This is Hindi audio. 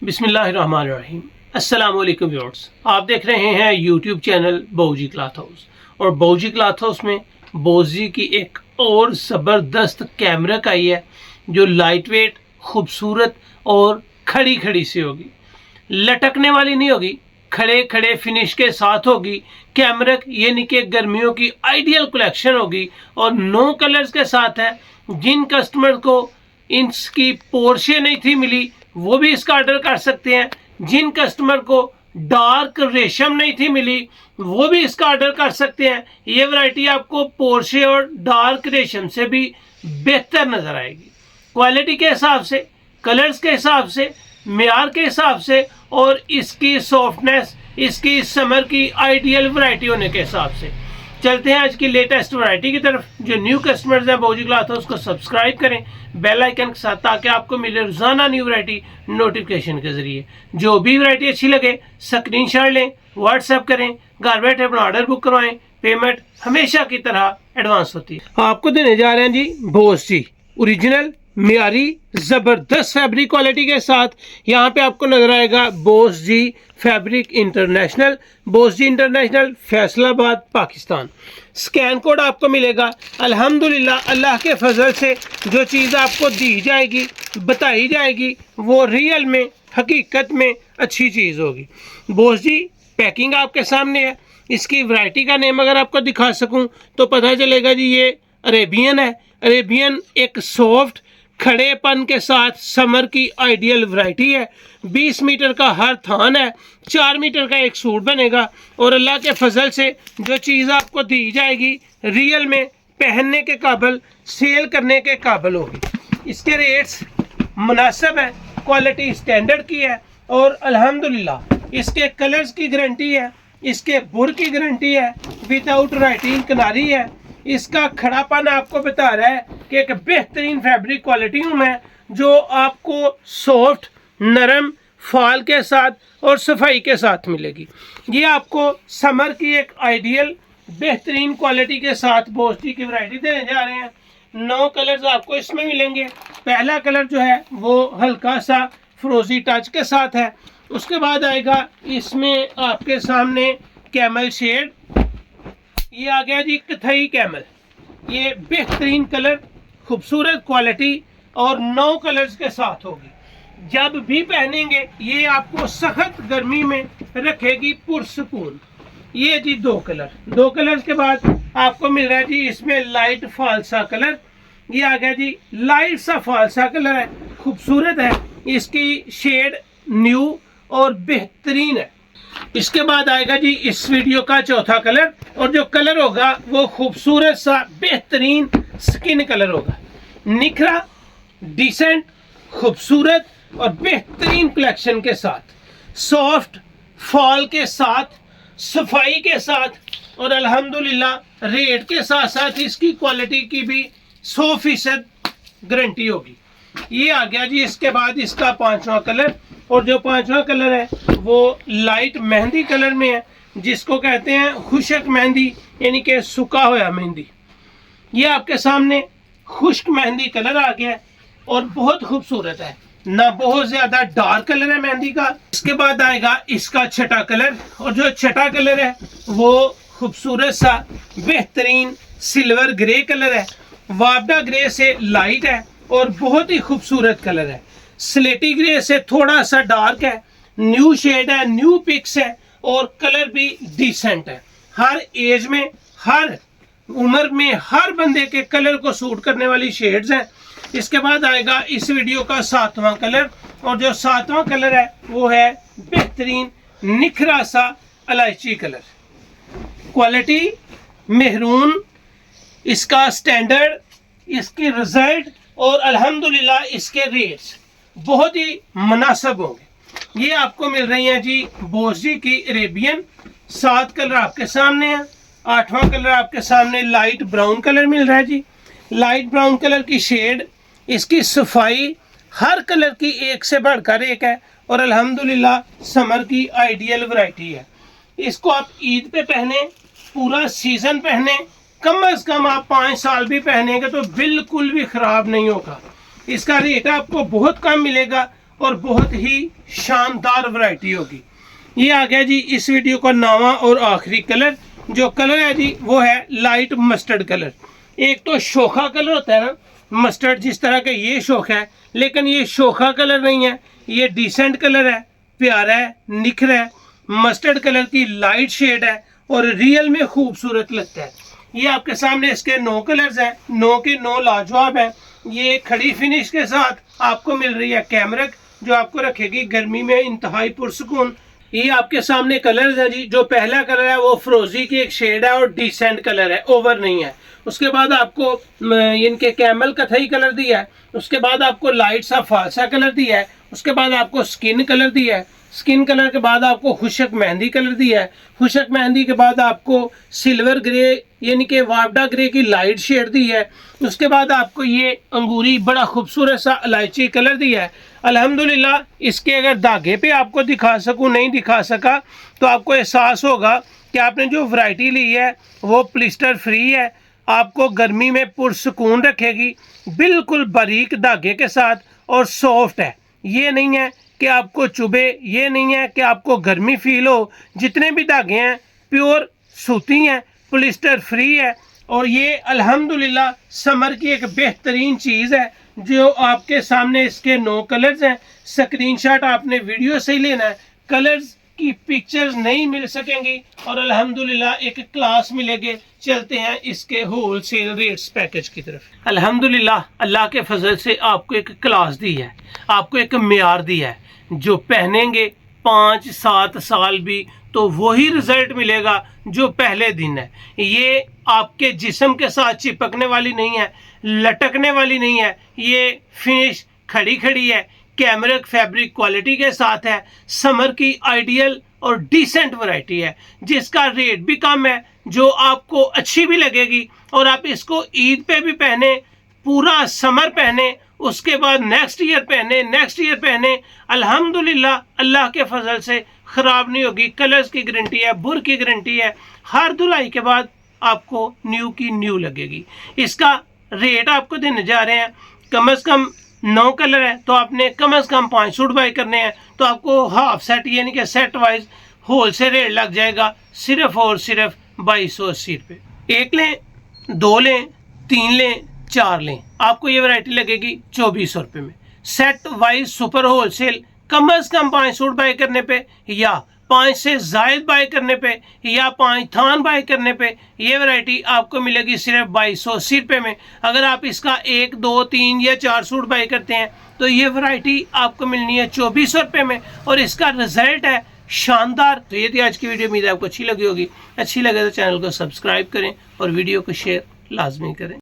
बिस्मिल्लाहिर्रहमानिर्रहीम। अस्सलाम वालेकुम व्यूअर्स, आप देख रहे हैं यूट्यूब चैनल बौजी क्लॉथ हाउस। और बौजी क्लॉथ हाउस में बोजी की एक और ज़बरदस्त कैमरक आई है जो लाइट वेट, खूबसूरत और खड़ी खड़ी सी होगी। लटकने वाली नहीं होगी, खड़े खड़े फिनिश के साथ होगी। कैमरक यानी कि गर्मियों की आइडियल कलेक्शन होगी और 9 कलर्स के साथ है। जिन कस्टमर को इसकी पोर्शे नहीं थी मिली वो भी इसका ऑर्डर कर सकते हैं। जिन कस्टमर को डार्क रेशम नहीं थी मिली वो भी इसका ऑर्डर कर सकते हैं। ये वैरायटी आपको पोर्शे और डार्क रेशम से भी बेहतर नज़र आएगी, क्वालिटी के हिसाब से, कलर्स के हिसाब से, मेयार के हिसाब से और इसकी सॉफ्टनेस, इसकी समर की आइडियल वैरायटी होने के हिसाब से। चलते हैं आज की लेटेस्ट वैरायटी की तरफ। जो न्यू कस्टमर्स हैं बौजी क्लॉथ हाउस को सब्सक्राइब करें बेल आइकन के साथ, ताकि आपको मिले रोजाना न्यू वैरायटी नोटिफिकेशन के जरिए। जो भी वैरायटी अच्छी लगे स्क्रीनशॉट लें, व्हाट्सएप करें, घर बैठे अपना ऑर्डर बुक करवाएं। पेमेंट हमेशा की तरह एडवांस होती है। आपको देने जा रहे हैं जी बोस जी ओरिजिनल मियारी जबरदस्त फैब्रिक क्वालिटी के साथ। यहाँ पे आपको नजर आएगा Bose G fabric international, Bose G international, Faisalabad, Pakistan. Scan code आपको मिलेगा। अल्हम्दुलिल्लाह अल्लाह के फजल से जो चीज़ आपको दी जाएगी, बताई जाएगी, वो रियल में, हकीकत में अच्छी चीज़ होगी। बोस जी पैकिंग आपके सामने है। इसकी वैरायटी का नेम अगर आपको दिखा सकूं तो पता चलेगा जी ये अरेबियन है। अरेबियन एक सॉफ्ट खड़ेपन के साथ समर की आइडियल वैरायटी है। 20 मीटर का हर थान है, 4 मीटर का एक सूट बनेगा और अल्लाह के फजल से जो चीज़ आपको दी जाएगी रियल में पहनने के काबिल, सेल करने के काबिल होगी। इसके रेट्स मुनासिब है, क्वालिटी स्टैंडर्ड की है और अल्हम्दुलिल्लाह इसके कलर्स की गारंटी है, इसके बुर की गारंटी है, विदाउट राइटिंग किनारी है। इसका खड़ापन आपको बता रहा है कि एक बेहतरीन फैब्रिक क्वालिटी में जो आपको सॉफ्ट, नरम, फाल के साथ और सफाई के साथ मिलेगी। ये आपको समर की एक आइडियल बेहतरीन क्वालिटी के साथ बोस जी की वैरायटी देने जा रहे हैं। 9 कलर्स आपको इसमें मिलेंगे। पहला कलर जो है वो हल्का सा फ्रोजी टच के साथ है। उसके बाद आएगा इसमें आपके सामने कैमल शेड, ये आ गया जी कथई कैमल। ये बेहतरीन कलर, खूबसूरत क्वालिटी और 9 कलर्स के साथ होगी। जब भी पहनेंगे ये आपको सख्त गर्मी में रखेगी पुरसकून। ये जी 2 कलर, 2 कलर्स के बाद आपको मिल रहा है जी इसमें लाइट फालसा कलर। ये आ गया जी लाइट सा फालसा कलर है, खूबसूरत है। इसकी शेड न्यू और बेहतरीन है। इसके बाद आएगा जी इस वीडियो का चौथा कलर और जो कलर होगा वो खूबसूरत सा बेहतरीन स्किन कलर होगा। निखरा, डिसेंट, खूबसूरत और बेहतरीन कलेक्शन के साथ, सॉफ्ट फॉल के साथ, सफाई के साथ और अल्हम्दुलिल्लाह रेट के साथ साथ इसकी क्वालिटी की भी 100% गारंटी होगी। ये आ गया जी इसके बाद इसका 5वां कलर और जो 5वां कलर है वो लाइट मेहंदी कलर में है, जिसको कहते हैं खुशक मेहंदी यानी कि सूखा हुआ मेहंदी। ये आपके सामने खुश्क मेहंदी कलर आ गया है और बहुत खूबसूरत है, ना बहुत ज्यादा डार्क कलर है मेहंदी का। इसके बाद आएगा इसका छठा कलर और जो छठा कलर है वो खूबसूरत सा बेहतरीन सिल्वर ग्रे कलर है। वापडा ग्रे से लाइट है और बहुत ही खूबसूरत कलर है। स्लेटी ग्रे से थोड़ा सा डार्क है, न्यू शेड है, न्यू पिक्स है और कलर भी डिसेंट है। हर एज में, हर उम्र में, हर बंदे के कलर को सूट करने वाली शेड्स हैं। इसके बाद आएगा इस वीडियो का 7वां कलर और जो 7वां कलर है वो है बेहतरीन निखरा सा इलायची कलर। क्वालिटी मेहरून, इसका स्टैंडर्ड, इसकी रिजल्ट और अल्हम्दुलिल्लाह इसके रेट्स बहुत ही मुनासिब होंगे। ये आपको मिल रही हैं जी बोस जी की अरेबियन। 7 कलर आपके सामने हैं। 8वां कलर आपके सामने लाइट ब्राउन कलर मिल रहा है जी। लाइट ब्राउन कलर की शेड, इसकी सफाई, हर कलर की एक से बढ़कर एक है और अल्हम्दुलिल्लाह समर की आइडियल वैरायटी है। इसको आप ईद पे पहने, पूरा सीजन पहने, कम अज कम आप 5 साल भी पहनेंगे तो बिल्कुल भी ख़राब नहीं होगा। इसका रेट आपको बहुत कम मिलेगा और बहुत ही शानदार वैरायटी होगी। ये आ गया जी इस वीडियो का नवा और आखिरी कलर। जो कलर है जी वो है लाइट मस्टर्ड कलर। एक तो शोखा कलर होता है ना मस्टर्ड, जिस तरह का ये शोखा है, लेकिन ये शोखा कलर नहीं है, ये डिसेंट कलर है, प्यारा है, निखर है, मस्टर्ड कलर की लाइट शेड है और रियल में खूबसूरत लगता है। ये आपके सामने इसके 9 कलर्स हैं, 9 के 9 लाजवाब हैं। ये खड़ी फिनिश के साथ आपको मिल रही है कैमरक, जो आपको रखेगी गर्मी में इंतहाई पुरसुकून। ये आपके सामने कलर्स है जी। जो पहला कलर है वो फ्रोजी की एक शेड है और डिसेंट कलर है, ओवर नहीं है। उसके बाद आपको इनके कैमल कथई कलर दिया है। उसके बाद आपको लाइट सा फालसा कलर दिया है। उसके बाद आपको स्किन कलर दिया है। स्किन कलर के बाद आपको खुशक मेहंदी कलर दिया है। खुशक मेहंदी के बाद आपको सिल्वर ग्रे यानी कि वावडा ग्रे की लाइट शेड दी है। उसके बाद आपको ये अंगूरी बड़ा खूबसूरत सा इलायची कलर दिया है। अल्हम्दुलिल्लाह इसके अगर धागे पे आपको दिखा सकूं, नहीं दिखा सका तो आपको एहसास होगा कि आपने जो वैरायटी ली है वो प्लिस्टर फ्री है, आपको गर्मी में पुरसुकून रखेगी, बिल्कुल बारीक धागे के साथ और सॉफ्ट है। ये नहीं है कि आपको चुभे, ये नहीं है कि आपको गर्मी फील हो। जितने भी धागे हैं प्योर सूती हैं, पॉलिस्टर फ्री है और ये अल्हम्दुलिल्लाह समर की एक बेहतरीन चीज़ है। जो आपके सामने इसके 9 कलर्स हैं। स्क्रीनशॉट आपने वीडियो से ही लेना है, कलर्स की पिक्चर्स नहीं मिल सकेंगी और अल्हम्दुलिल्लाह एक क्लास मिलेगी। चलते हैं इसके होलसेल रेट्स पैकेज की तरफ। अल्हम्दुलिल्लाह अल्लाह के फजल से आपको एक क्लास दी है, आपको एक मियार दिया है। जो पहनेंगे 5-7 साल भी तो वही रिजल्ट मिलेगा जो पहले दिन है। ये आपके जिस्म के साथ चिपकने वाली नहीं है, लटकने वाली नहीं है। ये फिनिश खड़ी खड़ी है, कैमरक फैब्रिक क्वालिटी के साथ है, समर की आइडियल और डिसेंट वैरायटी है, जिसका रेट भी कम है, जो आपको अच्छी भी लगेगी। और आप इसको ईद पे भी पहने, पूरा समर पहने, उसके बाद नेक्स्ट ईयर पहने, अल्हम्दुलिल्लाह अल्लाह के फजल से ख़राब नहीं होगी। कलर्स की गारंटी है, बुर की गारंटी है, हर धुलाई के बाद आपको न्यू की न्यू लगेगी। इसका रेट आपको देने जा रहे हैं, कम से कम 9 कलर है तो आपने कम से कम 5 सूट बाई करने हैं, तो आपको हाफ सेट यानी कि सेट वाइज होलसेल रेट लग जाएगा सिर्फ और सिर्फ 2280 रुपये। 1 लें, 2 लें, 3 लें, 4 लें, आपको ये वैरायटी लगेगी 2400 रुपये में। सेट वाइज सुपर होलसेल कम से कम 5 सूट बाई करने पे या 5 से ज़ायद बाई करने पे या 5 थान बाई करने पे ये वैरायटी आपको मिलेगी सिर्फ 2280 रुपये में। अगर आप इसका 1, 2, 3 या 4 सूट बाई करते हैं तो ये वैरायटी आपको मिलनी है 2400 रुपये में और इसका रिजल्ट है शानदार। तो ये थी आज की वीडियो, उम्मीद है आपको अच्छी लगी होगी। अच्छी लगे तो चैनल को सब्सक्राइब करें और वीडियो को शेयर लाजमी करें।